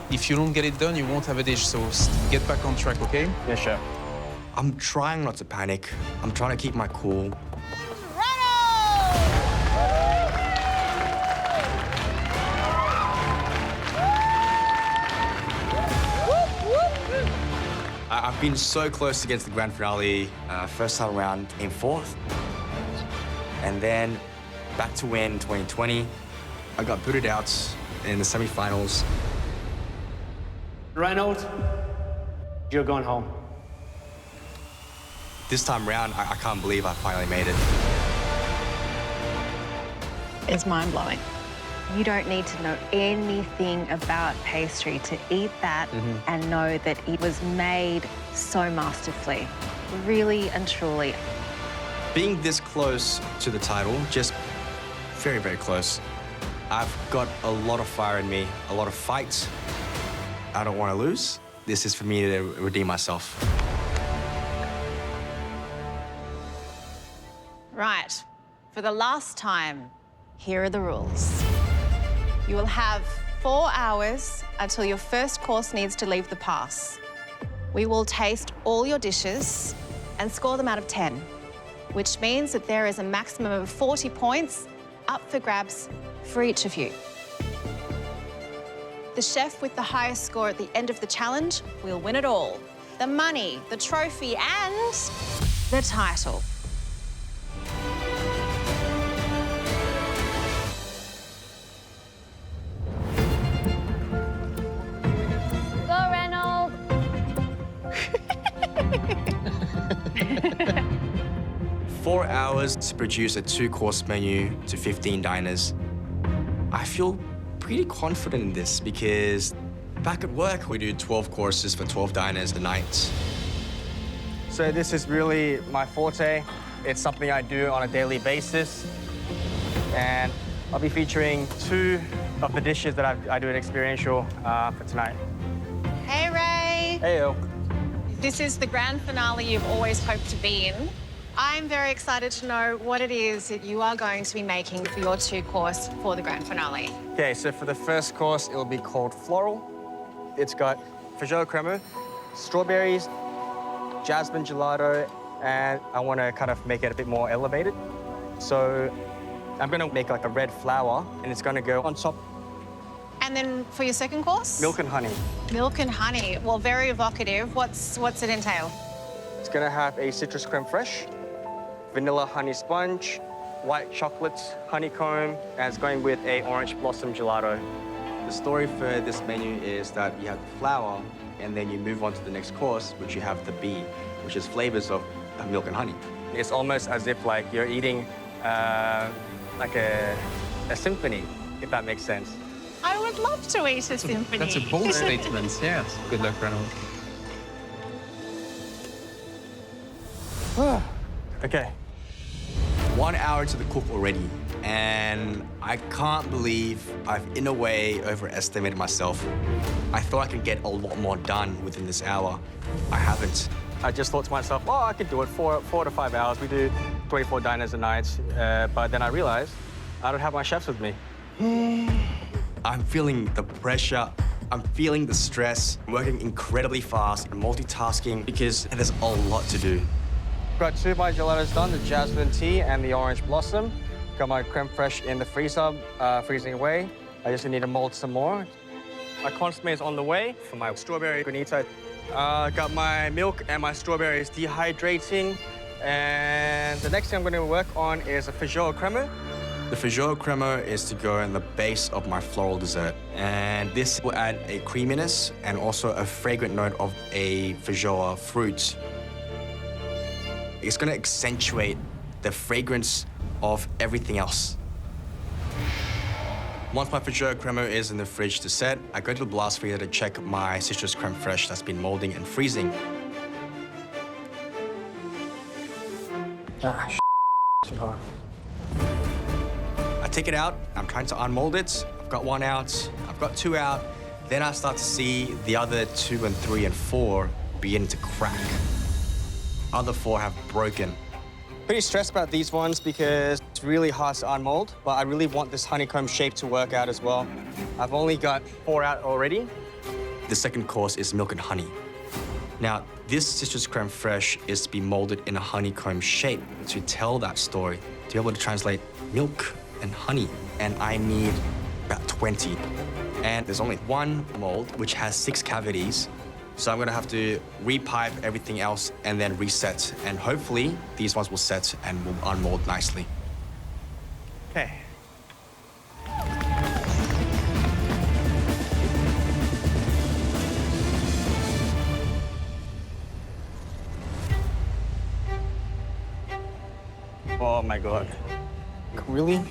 If you don't get it done, you won't have a dish, so get back on track, okay? Yes, chef. I'm trying not to panic. I'm trying to keep my cool. I've been so close to get to the grand finale. First time around, came fourth. And then back to win 2020. I got booted out in the semifinals. Reynold, you're going home. This time around, I can't believe I finally made it. It's mind-blowing. You don't need to know anything about pastry to eat that and know that it was made so masterfully, really and truly. Being this close to the title, just very, very close. I've got a lot of fire in me, a lot of fight. I don't want to lose. This is for me to redeem myself. Right. For the last time, here are the rules. You will have 4 hours until your first course needs to leave the pass. We will taste all your dishes and score them out of 10, which means that there is a maximum of 40 points up for grabs for each of you. The chef with the highest score at the end of the challenge will win it all. The money, the trophy, and the title. Go, Reynold! 4 hours to produce a 2-course menu to 15 diners. I feel pretty confident in this because back at work, we do 12 courses for 12 diners a night. So this is really my forte. It's something I do on a daily basis. And I'll be featuring 2 of the dishes that I do an experiential for tonight. Hey, Ray. Heyo. This is the grand finale you've always hoped to be in. I'm very excited to know what it is that you are going to be making for your 2-course for the grand finale. Okay, so for the first course, it'll be called Floral. It's got Fajol crema, strawberries, jasmine gelato, and I want to kind of make it a bit more elevated. So I'm going to make like a red flower, and it's going to go on top. And then for your second course? Milk and honey. Milk and honey. Well, very evocative. What's it entail? It's going to have a citrus creme fraiche, vanilla honey sponge, white chocolate honeycomb, and it's going with a orange blossom gelato. The story for this menu is that you have the flour, and then you move on to the next course, which you have the bee, which is flavors of milk and honey. It's almost as if like you're eating like a symphony, if that makes sense. I would love to eat a symphony. That's a bold statement, yes. Good luck, Reynold. Okay. 1 hour to the cook already, and I can't believe I've, in a way, overestimated myself. I thought I could get a lot more done within this hour. I haven't. I just thought to myself, oh, I could do it 4 to 5 hours. We do 24 diners a night, but then I realized I don't have my chefs with me. I'm feeling the pressure. I'm feeling the stress. I'm working incredibly fast and multitasking because there's a lot to do. Got 2 of my gelatos done, the jasmine tea and the orange blossom. Got my creme fraiche in the freezer, freezing away. I just need to mold some more. My consommé is on the way for my strawberry granito. Got my milk and my strawberries dehydrating. And the next thing I'm going to work on is a Fajol crema. The Fajol crema is to go in the base of my floral dessert. And this will add a creaminess and also a fragrant note of a Fajol fruit. It's going to accentuate the fragrance of everything else. Once my Fajol crema is in the fridge to set, I go to the blast freezer to check my citrus creme fraiche that's been molding and freezing. Too hard. I take it out, I'm trying to unmold it. I've got 1 out, I've got 2 out. Then I start to see the other 2 and 3 and 4 begin to crack. Other 4 have broken. Pretty stressed about these ones because it's really hard to unmold, but I really want this honeycomb shape to work out as well. I've only got 4 out already, The second course is milk and honey. Now, this citrus creme fraiche is to be molded in a honeycomb shape to tell that story, to be able to translate milk and honey. And I need about 20. And there's only one mold, which has 6 cavities. So I'm gonna have to repipe everything else and then reset. And hopefully, these ones will set and will unmold nicely. Okay. Oh my God. Really?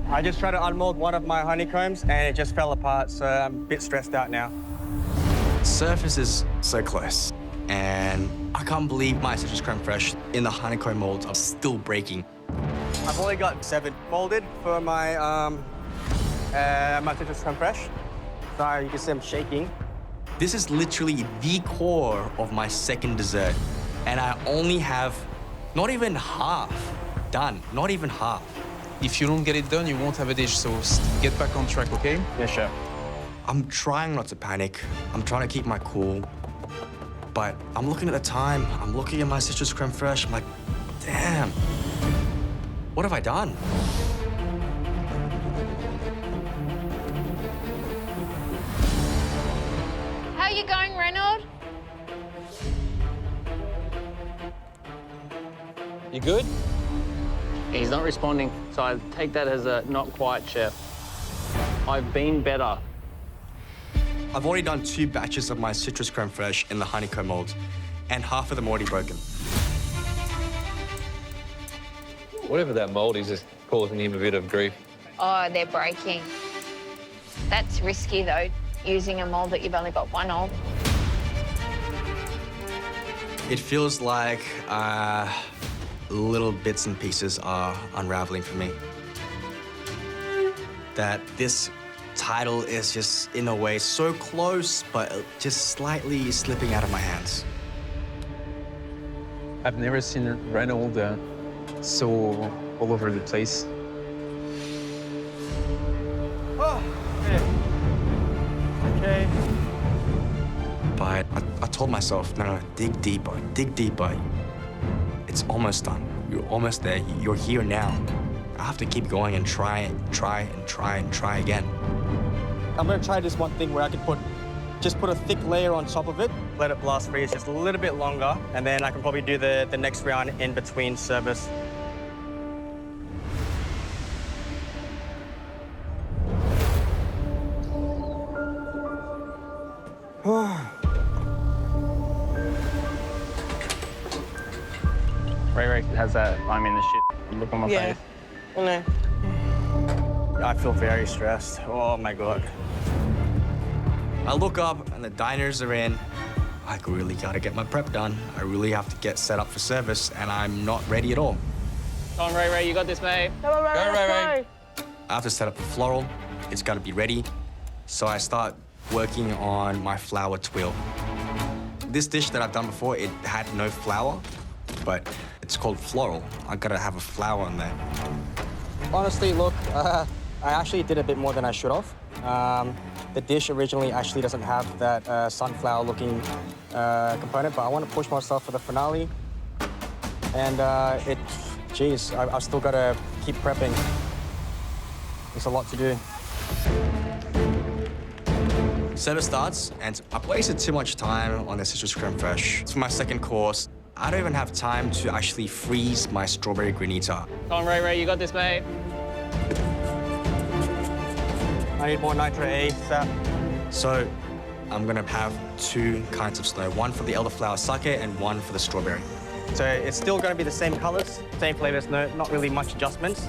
I just tried to unmold one of my honeycombs and it just fell apart, so I'm a bit stressed out now. Surface is so close. And I can't believe my citrus creme fraiche in the honeycomb molds are still breaking. I've only got 7 molded for my my citrus creme fraiche. So you can see I'm shaking. This is literally the core of my second dessert. And I only have not even half done, not even half. If you don't get it done, you won't have a dish, so get back on track, okay? Yeah, sure. I'm trying not to panic. I'm trying to keep my cool. But I'm looking at the time, I'm looking at my citrus creme fraiche, I'm like, damn, what have I done? How are you going, Reynold? You good? He's not responding, so I take that as a not quite, chef. I've been better. I've already done 2 batches of my citrus creme fraiche in the honeycomb molds, and half of them already broken. Whatever that mold is causing him a bit of grief. Oh, they're breaking. That's risky, though, using a mold that you've only got one of. It feels like little bits and pieces are unraveling for me. That this title is just, in a way, so close, but just slightly slipping out of my hands. I've never seen Reynold so all over the place. Oh, okay. But I told myself, no, dig deeper, dig deeper. It's almost done. You're almost there. You're here now. I have to keep going and try again. I'm gonna try this one thing where I can just put a thick layer on top of it, let it blast freeze just a little bit longer, and then I can probably do the next round in between service. Ray has that I'm in the shit look on my face. Yeah. I feel very stressed. Oh my God. I look up and the diners are in. I really gotta get my prep done. I really have to get set up for service, and I'm not ready at all. Come on, Ray, you got this, mate. Go, Ray. I have to set up the floral. It's gotta be ready. So I start working on my flour twill. This dish that I've done before, it had no flour, but it's called floral. I gotta have a flour on there. Honestly, look, I actually did a bit more than I should have. The dish originally actually doesn't have that sunflower-looking component, but I want to push myself for the finale. And geez, I've still got to keep prepping. There's a lot to do. Service starts, and I've wasted too much time on the citrus creme fraiche. It's for my second course. I don't even have time to actually freeze my strawberry granita. Come on, Ray, you got this, mate. I need more nitro A, sap. So I'm gonna have 2 kinds of snow, one for the elderflower sake and one for the strawberry. So it's still going to be the same colors, same flavors, not really much adjustments.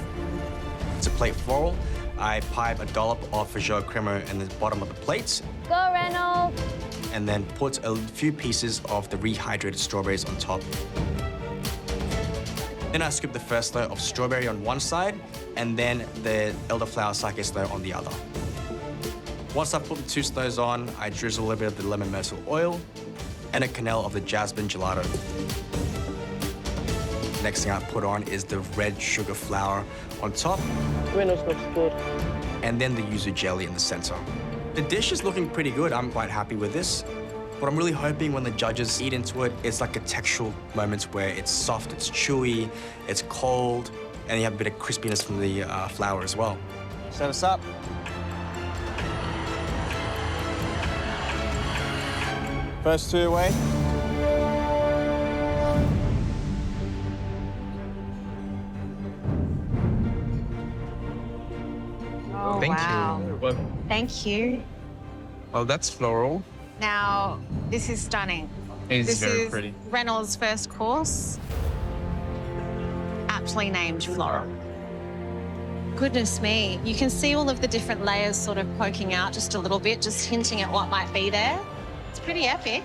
To plate floral, I pipe a dollop of Fajot creamer in the bottom of the plate, Go, Reynold. and then put a few pieces of the rehydrated strawberries on top. Then I scoop the first layer of strawberry on one side, and then the elderflower sake snow on the other. Once I put the 2 snows on, I drizzle a little bit of the lemon myrtle oil and a cannel of the jasmine gelato. Next thing I put on is the red sugar flour on top. Reynolds looks good. and then the yuzu jelly in the center. The dish is looking pretty good. I'm quite happy with this. What I'm really hoping when the judges eat into it, it's like a textural moment where it's soft, it's chewy, it's cold, and you have a bit of crispiness from the flour as well. Set us up. First two away. Oh, Thank wow. you. Thank you. Well, that's floral. Now, this is stunning. It's This very is pretty. Reynold's first course, aptly named floral. Goodness me, you can see all of the different layers sort of poking out just a little bit, just hinting at what might be there. It's pretty epic.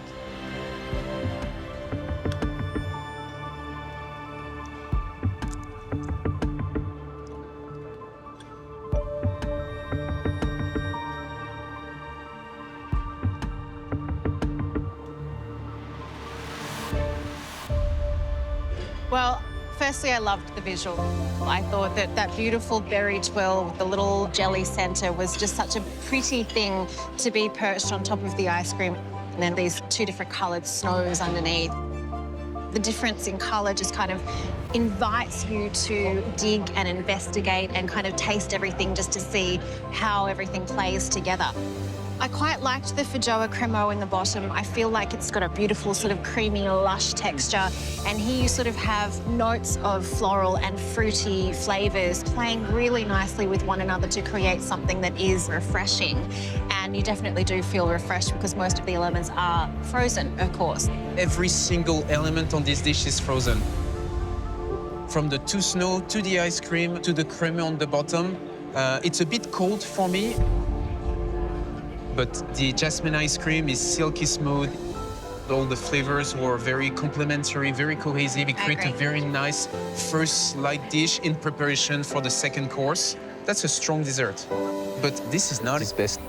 Well, firstly, I loved the visual. I thought that that beautiful berry twirl with the little jelly center was just such a pretty thing to be perched on top of the ice cream. And then these two different colored snows underneath. The difference in color just kind of invites you to dig and investigate and kind of taste everything just to see how everything plays together. I quite liked the Feijoa Cremo in the bottom. I feel like it's got a beautiful sort of creamy, lush texture. And here you sort of have notes of floral and fruity flavors playing really nicely with one another to create something that is refreshing. And you definitely do feel refreshed because most of the elements are frozen, of course. Every single element on this dish is frozen. From the two snow to the ice cream to the creme on the bottom. It's a bit cold for me, but the jasmine ice cream is silky smooth. All the flavors were very complementary, very cohesive. It creates a very nice first light dish in preparation for the second course. That's a strong dessert. But this is not its best.